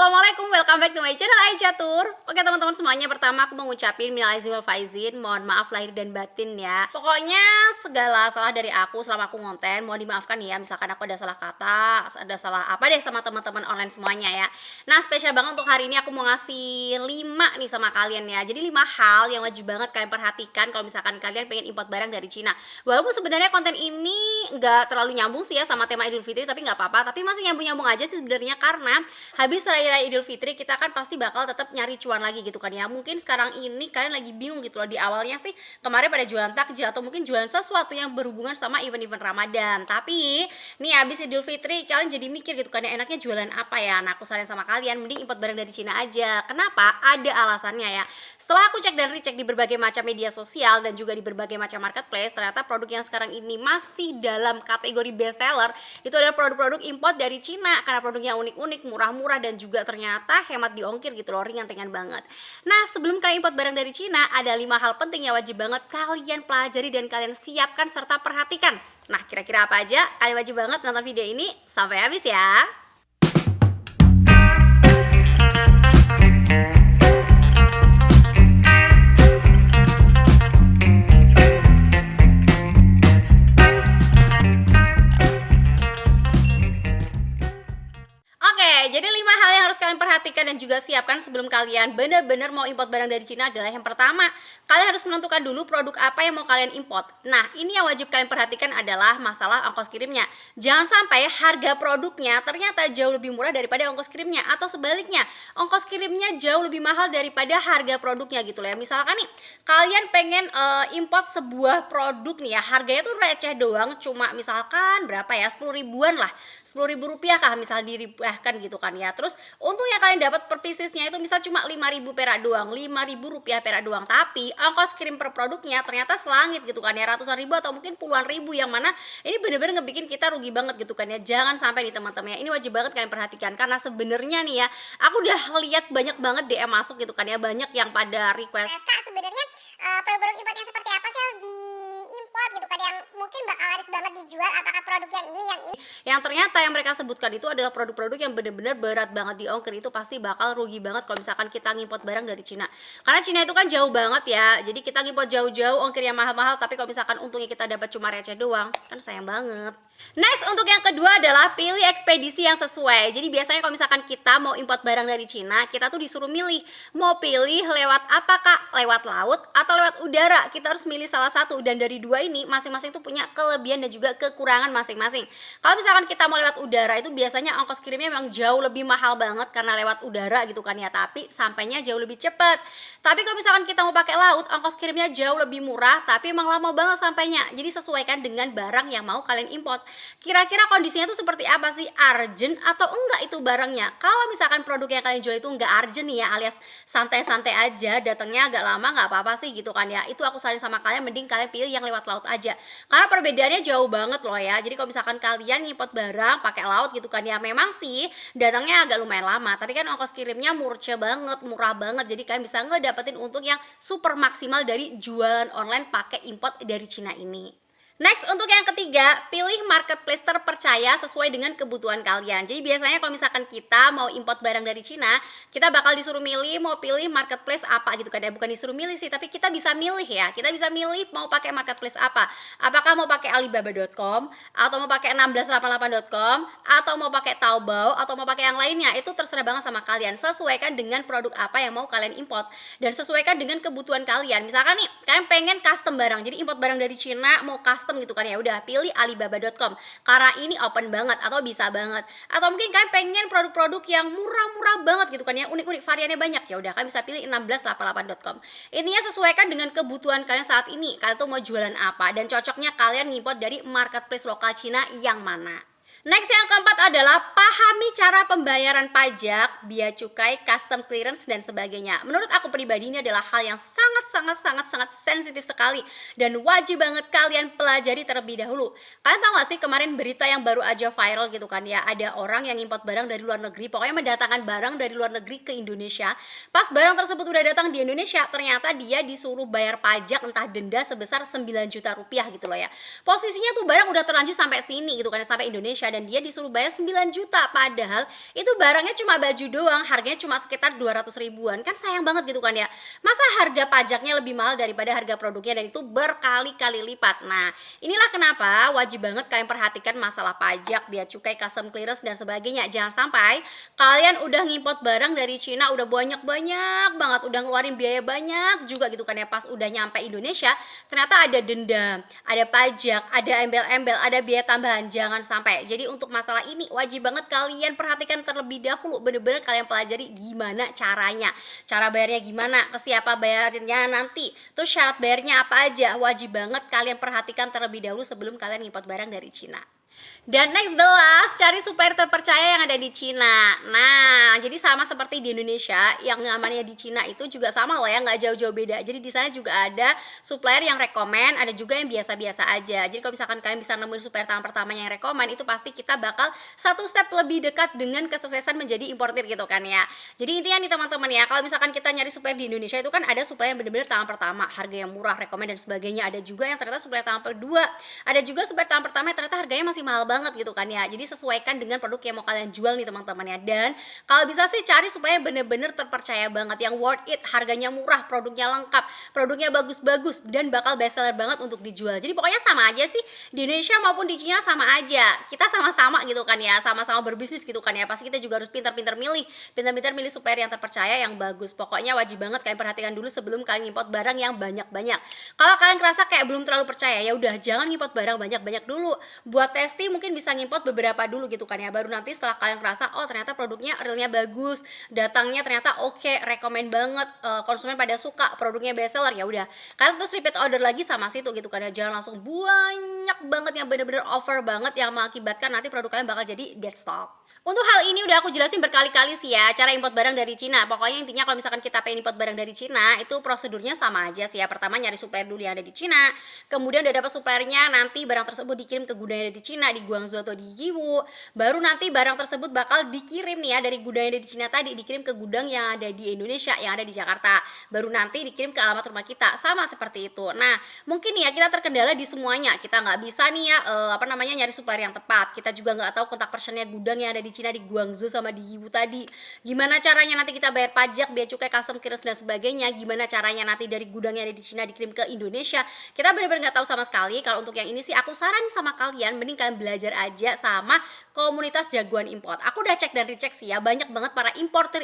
Assalamualaikum, welcome back to my channel Aichatur. Oke teman-teman semuanya, pertama aku mau ngucapin minal aizin wal faizin, mohon maaf lahir dan batin ya. Pokoknya segala salah dari aku selama aku ngonten mohon dimaafkan ya. Misalkan aku ada salah kata, ada salah apa deh sama teman-teman online semuanya ya. Nah, spesial banget untuk hari ini aku mau ngasih 5 nih sama kalian ya. Jadi 5 hal yang wajib banget kalian perhatikan kalau misalkan kalian pengen import barang dari Cina. Walaupun sebenarnya konten ini nggak terlalu nyambung sih ya sama tema Idul Fitri, tapi nggak apa-apa. Tapi masih nyambung-nyambung aja sih sebenarnya, karena habis raya Idul Fitri kita kan pasti bakal tetap nyari cuan lagi gitu kan ya. Mungkin sekarang ini kalian lagi bingung gitu loh, di awalnya sih kemarin pada jualan takjil atau mungkin jualan sesuatu yang berhubungan sama event-event Ramadan. Tapi nih habis Idul Fitri kalian jadi mikir gitu kan ya, enaknya jualan apa ya. Nah, aku saran sama kalian mending import barang dari Cina aja. Kenapa? Ada alasannya ya. Setelah aku cek dan recheck di berbagai macam media sosial dan juga di berbagai macam marketplace, ternyata produk yang sekarang ini masih dalam kategori best seller itu adalah produk-produk import dari Cina, karena produknya unik-unik, murah-murah, dan juga ternyata hemat di ongkir gitu loh, ringan-ringan banget. Nah, sebelum kalian import barang dari Cina, ada 5 hal penting yang wajib banget kalian pelajari dan kalian siapkan serta perhatikan. Nah, kira-kira apa aja? Kalian wajib banget nonton video ini sampai habis ya. Jadi 5 hal yang harus kalian perhatikan dan juga siapkan sebelum kalian benar-benar mau import barang dari Cina adalah yang pertama, kalian harus menentukan dulu produk apa yang mau kalian import. Nah, ini yang wajib kalian perhatikan adalah masalah ongkos kirimnya. Jangan sampai harga produknya ternyata jauh lebih murah daripada ongkos kirimnya, atau sebaliknya, ongkos kirimnya jauh lebih mahal daripada harga produknya gitu loh ya. Misalkan nih, kalian pengen import sebuah produk nih ya, harganya tuh receh doang, cuma misalkan berapa ya, 10 ribuan lah, 10 ribu rupiah kah misal diribahkan gitu kan ya. Terus untung yang kalian dapat per piecesnya itu misal cuma 5.000 perak doang, 5.000 rupiah perak doang, tapi ongkos kirim per produknya ternyata selangit gitu kan ya, ratusan ribu atau mungkin puluhan ribu, yang mana ini bener-bener ngebikin kita rugi banget gitu kan ya. Jangan sampai nih teman-teman ya, ini wajib banget kalian perhatikan, karena sebenarnya nih ya, aku udah lihat banyak banget DM masuk gitu kan ya, banyak yang pada request, Kak, sebenarnya produk-produk import yang seperti apa sih yang diimport gitu kan, yang mungkin bakal laris banget dijual, apakah produk yang ini, yang ini? yang ternyata yang mereka sebutkan itu adalah produk-produk yang bener-bener berat banget di ongkir. Itu pasti bakal rugi banget kalau misalkan kita ngimport barang dari Cina, karena Cina itu kan jauh banget ya. Jadi kita ngimport jauh-jauh, ongkirnya mahal-mahal, tapi kalau misalkan untungnya kita dapat cuma receh doang, kan sayang banget. Next, untuk yang kedua adalah pilih ekspedisi yang sesuai. Jadi biasanya kalau misalkan kita mau import barang dari Cina, kita tuh disuruh milih, mau pilih lewat apa kak? Lewat laut atau lewat udara? Kita harus milih salah satu, dan dari dua ini masing-masing tuh punya kelebihan dan juga kekurangan masing-masing. Kalau misalkan kita mau lewat udara, itu biasanya ongkos kirimnya memang jauh lebih mahal banget karena lewat udara gitu kan ya, tapi sampainya jauh lebih cepat. Tapi kalau misalkan kita mau pakai laut, ongkos kirimnya jauh lebih murah, tapi emang lama banget sampainya. Jadi sesuaikan dengan barang yang mau kalian import. Kira-kira kondisinya tuh seperti apa sih? Urgent atau enggak itu barangnya? Kalau misalkan produk yang kalian jual itu enggak urgent nih ya, alias santai-santai aja, datangnya agak lama, nggak apa-apa sih gitu kan ya, itu aku saranin sama kalian mending kalian pilih yang lewat laut aja, karena perbedaannya jauh banget loh ya. Jadi kalau misalkan kalian ngimport barang pakai laut gitu kan ya, memang sih datangnya agak lumayan lama, tapi kan ongkos kirimnya murce banget, murah banget. Jadi kalian bisa ngedapetin untung yang super maksimal dari jualan online pakai import dari Cina ini. Next, untuk yang ketiga, pilih marketplace terpercaya sesuai dengan kebutuhan kalian. Jadi biasanya kalau misalkan kita mau import barang dari Cina, kita bakal disuruh milih mau pilih marketplace apa gitu kan ya. Bukan disuruh milih sih, tapi kita bisa milih ya. Kita bisa milih mau pakai marketplace apa. Apakah mau pakai Alibaba.com, atau mau pakai 1688.com, atau mau pakai Taobao, atau mau pakai yang lainnya. Itu terserah banget sama kalian. Sesuaikan dengan produk apa yang mau kalian import, dan sesuaikan dengan kebutuhan kalian. Misalkan nih, kalian pengen custom barang, jadi import barang dari Cina mau custom gitu kan ya, udah pilih Alibaba.com karena ini open banget atau bisa banget. Atau mungkin kalian pengen produk-produk yang murah-murah banget gitu kan ya, unik-unik, variannya banyak, ya udah kalian bisa pilih 1688.com. Intinya sesuaikan dengan kebutuhan kalian saat ini, kalian tuh mau jualan apa, dan cocoknya kalian ngimport dari marketplace lokal Cina yang mana. Next, yang keempat adalah pahami cara pembayaran pajak, bea cukai, custom clearance, dan sebagainya. Menurut aku pribadi ini adalah hal yang sangat sensitif sekali dan wajib banget kalian pelajari terlebih dahulu. Kalian tahu gak sih kemarin berita yang baru aja viral gitu kan ya, ada orang yang import barang dari luar negeri, pokoknya mendatangkan barang dari luar negeri ke Indonesia. Pas barang tersebut udah datang di Indonesia, ternyata dia disuruh bayar pajak entah denda sebesar 9 juta rupiah gitu loh ya. Posisinya tuh barang udah terlanjur sampai sini gitu kan, sampai Indonesia, dan dia disuruh bayar 9 juta, padahal itu barangnya cuma baju doang, harganya cuma sekitar 200 ribuan. Kan sayang banget gitu kan ya. Masa harga pajaknya lebih mahal daripada harga produknya, dan itu berkali-kali lipat. Nah, inilah kenapa wajib banget kalian perhatikan masalah pajak, bea cukai, custom clearance dan sebagainya. Jangan sampai kalian udah ngimport barang dari Cina udah banyak-banyak banget, udah ngeluarin biaya banyak juga gitu kan ya, pas udah nyampe Indonesia ternyata ada denda, ada pajak, ada embel-embel, ada biaya tambahan. Jangan sampai. Jadi untuk masalah ini wajib banget kalian perhatikan terlebih dahulu, bener-bener kalian pelajari gimana caranya, cara bayarnya gimana, ke siapa bayarnya nanti, terus syarat bayarnya apa aja. Wajib banget kalian perhatikan terlebih dahulu sebelum kalian import barang dari Cina. Dan next the last, cari supplier terpercaya yang ada di Cina. Nah, jadi sama seperti di Indonesia, yang namanya di Cina itu juga sama loh ya, nggak jauh-jauh beda. Jadi di sana juga ada supplier yang rekomen, ada juga yang biasa-biasa aja. Jadi kalau misalkan kalian bisa nemuin supplier tangan pertamanya yang rekomen, itu pasti kita bakal satu step lebih dekat dengan kesuksesan menjadi importir gitu kan ya. Jadi intinya nih teman-teman ya, kalau misalkan kita nyari supplier di Indonesia itu kan ada supplier yang benar-benar tangan pertama, harga yang murah, rekomen dan sebagainya. Ada juga yang ternyata supplier tangan kedua, ada juga supplier tangan pertama yang ternyata harganya masih mahal banget gitu kan ya. Jadi sesuaikan dengan produk yang mau kalian jual nih teman-teman ya. Dan kalau bisa sih cari supaya bener-bener terpercaya banget, yang worth it, harganya murah, produknya lengkap, produknya bagus-bagus dan bakal best seller banget untuk dijual. Jadi pokoknya sama aja sih, di Indonesia maupun di Cina sama aja. Kita sama-sama gitu kan ya, sama-sama berbisnis gitu kan ya. Pasti kita juga harus pintar-pintar milih supplier yang terpercaya, yang bagus. Pokoknya wajib banget kalian perhatikan dulu sebelum kalian import barang yang banyak-banyak. Kalau kalian kerasa kayak belum terlalu percaya, ya udah jangan import barang banyak-banyak dulu. Buat testing mungkin bisa ngimport beberapa dulu gitu kan ya, baru nanti setelah kalian kerasa oh ternyata produknya realnya bagus, datangnya ternyata oke, rekomen banget, konsumen pada suka, produknya best seller, ya udah kalian terus repeat order lagi sama situ gitu kan ya. Jangan langsung banyak banget yang bener-bener over banget yang mengakibatkan nanti produk kalian bakal jadi dead stock. Untuk hal ini udah aku jelasin berkali-kali sih ya, cara import barang dari Cina. Pokoknya intinya kalau misalkan kita pengen import barang dari Cina, itu prosedurnya sama aja sih ya. Pertama nyari supplier dulu yang ada di Cina, kemudian udah dapat suppliernya, nanti barang tersebut dikirim ke gudang yang ada di Cina, di Guangzhou atau di Yiwu. Baru nanti barang tersebut bakal dikirim nih ya, dari gudang yang ada di Cina tadi, dikirim ke gudang yang ada di Indonesia, yang ada di Jakarta. Baru nanti dikirim ke alamat rumah kita, sama seperti itu. Nah, mungkin nih ya kita terkendala di semuanya. Kita nggak bisa nih ya, nyari supplier yang tepat. Kita juga nggak tahu kontak personnya gudang yang ada di Cina, di Guangzhou sama di Yiwu tadi. Gimana caranya nanti kita bayar pajak, bea cukai, custom clearance dan sebagainya. Gimana caranya nanti dari gudang yang ada di Cina dikirim ke Indonesia. Kita benar-benar nggak tahu sama sekali. Kalau untuk yang ini sih aku saran sama kalian, mending kalian belajar aja sama komunitas jagoan import. Aku udah cek dan recheck sih ya, banyak banget para importer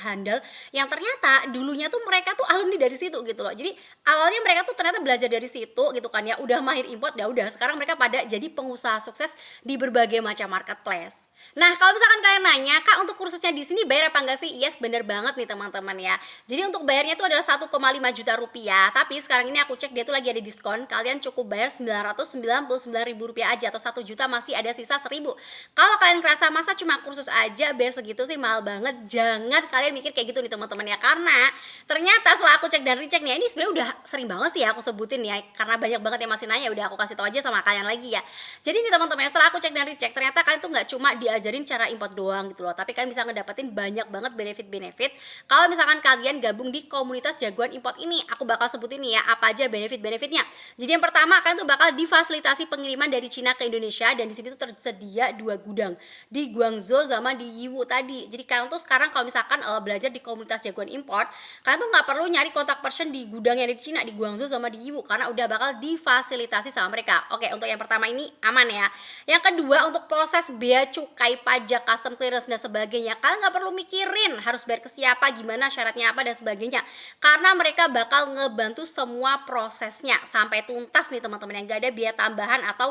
handal yang ternyata dulunya tuh mereka tuh alumni dari situ gitu loh. Jadi awalnya mereka tuh ternyata belajar dari situ gitu kan ya, udah mahir import, ya udah sekarang mereka pada jadi pengusaha sukses di berbagai macam marketplace. Nah, kalau misalkan kalian nanya, Kak, untuk kursusnya di sini bayar apa enggak sih? Yes, bener banget nih teman-teman ya. Jadi untuk bayarnya itu adalah 1,5 juta rupiah. Tapi sekarang ini aku cek dia tuh lagi ada diskon. Kalian cukup bayar 999 ribu rupiah aja, atau 1 juta masih ada sisa 1000. Kalau kalian kerasa masa cuma kursus aja bayar segitu sih mahal banget, jangan kalian mikir kayak gitu nih teman-teman ya. Karena ternyata setelah aku cek dan recheck nih, ini sebenarnya udah sering banget sih ya aku sebutin ya. Karena banyak banget yang masih nanya, udah aku kasih tau aja sama kalian lagi ya. Jadi nih teman-teman, setelah aku cek dan recheck, ternyata kalian tuh nggak cuma diajarin cara import doang gitu loh, tapi kalian bisa ngedapetin banyak banget benefit-benefit kalau misalkan kalian gabung di komunitas jagoan import ini. Aku bakal sebutin nih ya apa aja benefit-benefitnya. Jadi yang pertama, kalian tuh bakal difasilitasi pengiriman dari Cina ke Indonesia, dan di sini tuh tersedia 2 gudang di Guangzhou sama di Yiwu tadi. Jadi kalian tuh sekarang kalau misalkan belajar di komunitas jagoan import, kalian tuh nggak perlu nyari kontak person di gudang yang ada di Cina, di Guangzhou sama di Yiwu, karena udah bakal difasilitasi sama mereka. Oke, untuk yang pertama ini aman ya. Yang kedua, untuk proses bea cukai, pajak, custom clearance dan sebagainya, kalian nggak perlu mikirin harus bayar ke siapa, gimana syaratnya apa dan sebagainya, karena mereka bakal ngebantu semua prosesnya sampai tuntas nih teman-teman, yang gak ada biaya tambahan atau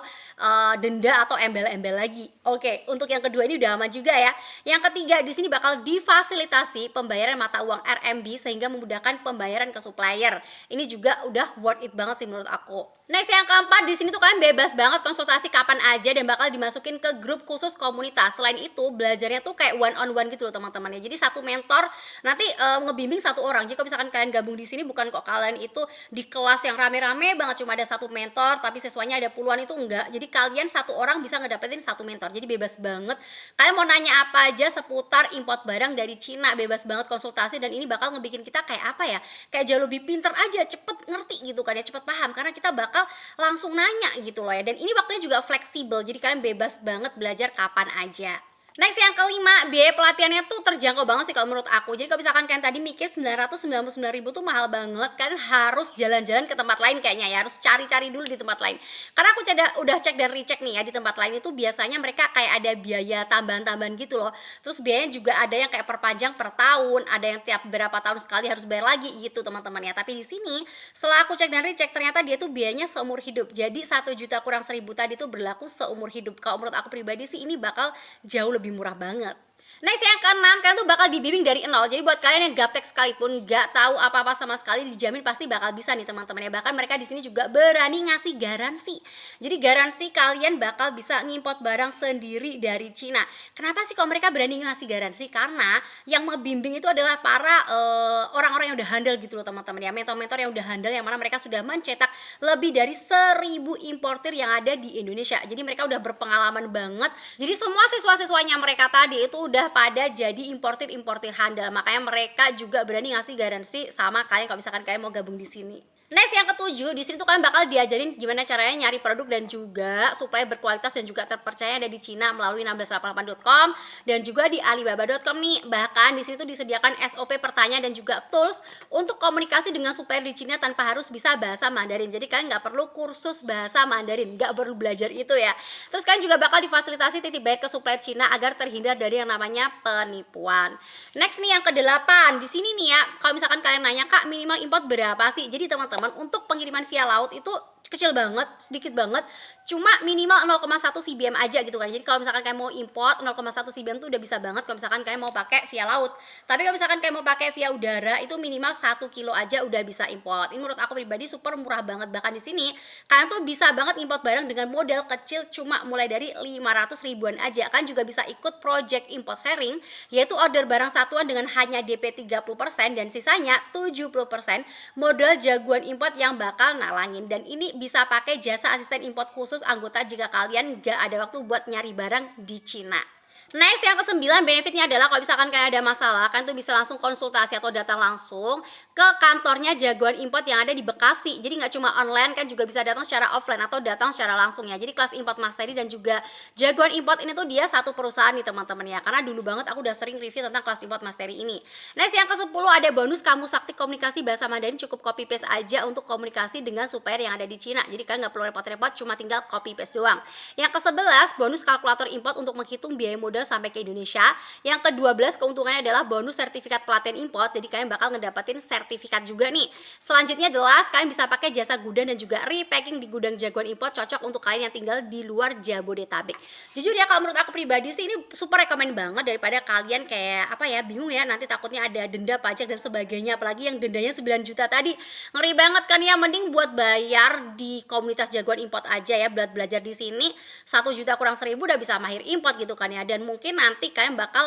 denda atau embel-embel lagi. Oke, untuk yang kedua ini udah aman juga ya. Yang ketiga, di sini bakal difasilitasi pembayaran mata uang RMB sehingga memudahkan pembayaran ke supplier. Ini juga udah worth it banget sih menurut aku. Next, yang keempat, di sini tuh kalian bebas banget konsultasi kapan aja dan bakal dimasukin ke grup khusus komunitas. Selain itu, belajarnya tuh kayak one on one gitu loh teman-teman ya. Jadi satu mentor nanti ngebimbing satu orang. Jadi kalau misalkan kalian gabung di sini, bukan kok kalian itu di kelas yang rame-rame banget cuma ada satu mentor, tapi siswanya ada puluhan, itu enggak. Jadi kalian satu orang bisa ngedapetin satu mentor. Jadi bebas banget. Kalian mau nanya apa aja seputar import barang dari Cina, bebas banget konsultasi, dan ini bakal ngebikin kita kayak apa ya? Kayak jauh lebih pinter aja, cepet ngerti gitu kan ya, cepet paham, karena kita bakal bakal langsung nanya gitu loh ya. Dan ini waktunya juga fleksibel, jadi kalian bebas banget belajar kapan aja. Next yang kelima, biaya pelatihannya tuh terjangkau banget sih kalau menurut aku. Jadi kalau misalkan kalian tadi mikir 999.000 tuh mahal banget, kan harus jalan-jalan ke tempat lain kayaknya ya, harus cari-cari dulu di tempat lain. Karena aku udah cek dan recheck nih ya, di tempat lain itu biasanya mereka kayak ada biaya tambahan-tambahan gitu loh. Terus biayanya juga ada yang kayak perpanjang per tahun, ada yang tiap berapa tahun sekali harus bayar lagi gitu teman-teman ya. Tapi di sini setelah aku cek dan recheck ternyata dia tuh biayanya seumur hidup. Jadi 1 juta kurang 1.000 tadi tuh berlaku seumur hidup. Kalau menurut aku pribadi sih ini bakal jauh lebih murah banget. Next yang keenam, kalian tuh bakal dibimbing dari nol. Jadi buat kalian yang gaptek sekalipun, gak tahu apa-apa sama sekali, dijamin pasti bakal bisa nih teman-teman ya. Bahkan mereka di sini juga berani ngasih garansi. Jadi garansi kalian bakal bisa ngimport barang sendiri dari Cina. Kenapa sih kok mereka berani ngasih garansi? Karena yang membimbing itu adalah para orang-orang yang udah handal gitu loh teman-teman ya. Mentor-mentor yang udah handal, yang mana mereka sudah mencetak lebih dari 1.000 importir yang ada di Indonesia. Jadi mereka udah berpengalaman banget. Jadi semua siswa-siswanya mereka tadi itu udah pada jadi importir handal, makanya mereka juga berani ngasih garansi sama kalian kalau misalkan kalian mau gabung di sini. Next yang ketujuh, di sini tuh kalian bakal diajarin gimana caranya nyari produk dan juga supaya berkualitas dan juga terpercaya ada di Cina melalui 1688.com dan juga di alibaba.com nih. Bahkan di sini tuh disediakan SOP pertanyaan dan juga tools untuk komunikasi dengan supplier di Cina tanpa harus bisa bahasa Mandarin. Jadi kalian nggak perlu kursus bahasa Mandarin, nggak perlu belajar itu ya. Terus kalian juga bakal difasilitasi titip bayar ke supplier Cina agar terhindar dari yang namanya penipuan. Next nih yang ke-8, di sini nih ya, kalau misalkan kalian nanya Kak minimal import berapa sih? Jadi teman-teman untuk pengiriman via laut itu kecil banget, sedikit banget, cuma minimal 0,1 cbm aja gitu kan. Jadi kalau misalkan kalian mau import 0,1 cbm tuh udah bisa banget kalau misalkan kalian mau pakai via laut. Tapi kalau misalkan kalian mau pakai via udara itu minimal 1 kilo aja udah bisa import. Ini menurut aku pribadi super murah banget. Bahkan di sini kalian tuh bisa banget import barang dengan modal kecil cuma mulai dari 500 ribuan aja. Kan juga bisa ikut project import sharing, yaitu order barang satuan dengan hanya DP 30% dan sisanya 70% modal jagoan import yang bakal nalangin. Dan ini bisa pakai jasa asisten import khusus anggota jika kalian gak ada waktu buat nyari barang di Cina. Next yang ke-9, benefitnya adalah kalau misalkan kalian ada masalah, kalian tuh bisa langsung konsultasi atau datang langsung ke kantornya jagoan import yang ada di Bekasi. Jadi nggak cuma online, kan juga bisa datang secara offline atau datang secara langsung ya. Jadi kelas import mastery dan juga jagoan import ini tuh dia satu perusahaan nih teman-teman ya. Karena dulu banget aku udah sering review tentang kelas import mastery ini. Next yang ke-10 ada bonus kamu sakti komunikasi bahasa Mandarin, cukup copy paste aja untuk komunikasi dengan supplier yang ada di Cina. Jadi kalian nggak perlu repot-repot, cuma tinggal copy paste doang. Yang ke-11 bonus kalkulator import untuk menghitung biaya modal sampai ke Indonesia. Yang ke-12 keuntungannya adalah bonus sertifikat pelatihan import. Jadi kalian bakal ngedapetin sertifikat juga nih. Selanjutnya adalah kalian bisa pakai jasa gudang dan juga repacking di gudang jagoan import, cocok untuk kalian yang tinggal di luar Jabodetabek. Jujur ya kalau menurut aku pribadi sih ini super rekomend banget daripada kalian kayak apa ya, bingung ya nanti takutnya ada denda pajak dan sebagainya, apalagi yang dendanya 9 juta tadi. Ngeri banget kan ya, mending buat bayar di komunitas jagoan import aja ya, buat belajar di sini 1 juta kurang 1.000 udah bisa mahir import gitu kan ya. Dan mungkin nanti kalian bakal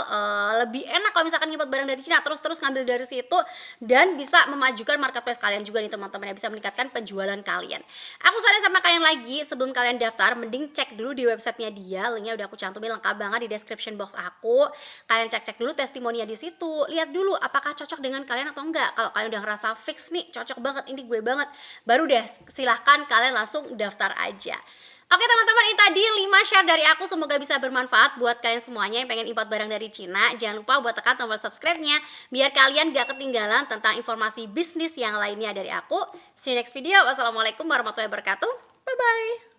lebih enak kalau misalkan import barang dari Cina, terus ngambil dari situ dan bisa memajukan marketplace kalian juga nih teman-teman ya, bisa meningkatkan penjualan kalian. Aku saran sama kalian lagi, sebelum kalian daftar mending cek dulu di websitenya dia, linknya udah aku cantumin lengkap banget di description box aku. Kalian cek dulu testimoninya di situ, lihat dulu apakah cocok dengan kalian atau enggak. Kalau kalian udah ngerasa fix nih, cocok banget, ini gue banget, baru deh silahkan kalian langsung daftar aja. Oke teman-teman, ini tadi 5 share dari aku, semoga bisa bermanfaat buat kalian semuanya yang pengen import barang dari Cina. Jangan lupa buat tekan tombol subscribe-nya biar kalian gak ketinggalan tentang informasi bisnis yang lainnya dari aku. See you next video. Wassalamualaikum warahmatullahi wabarakatuh. Bye bye.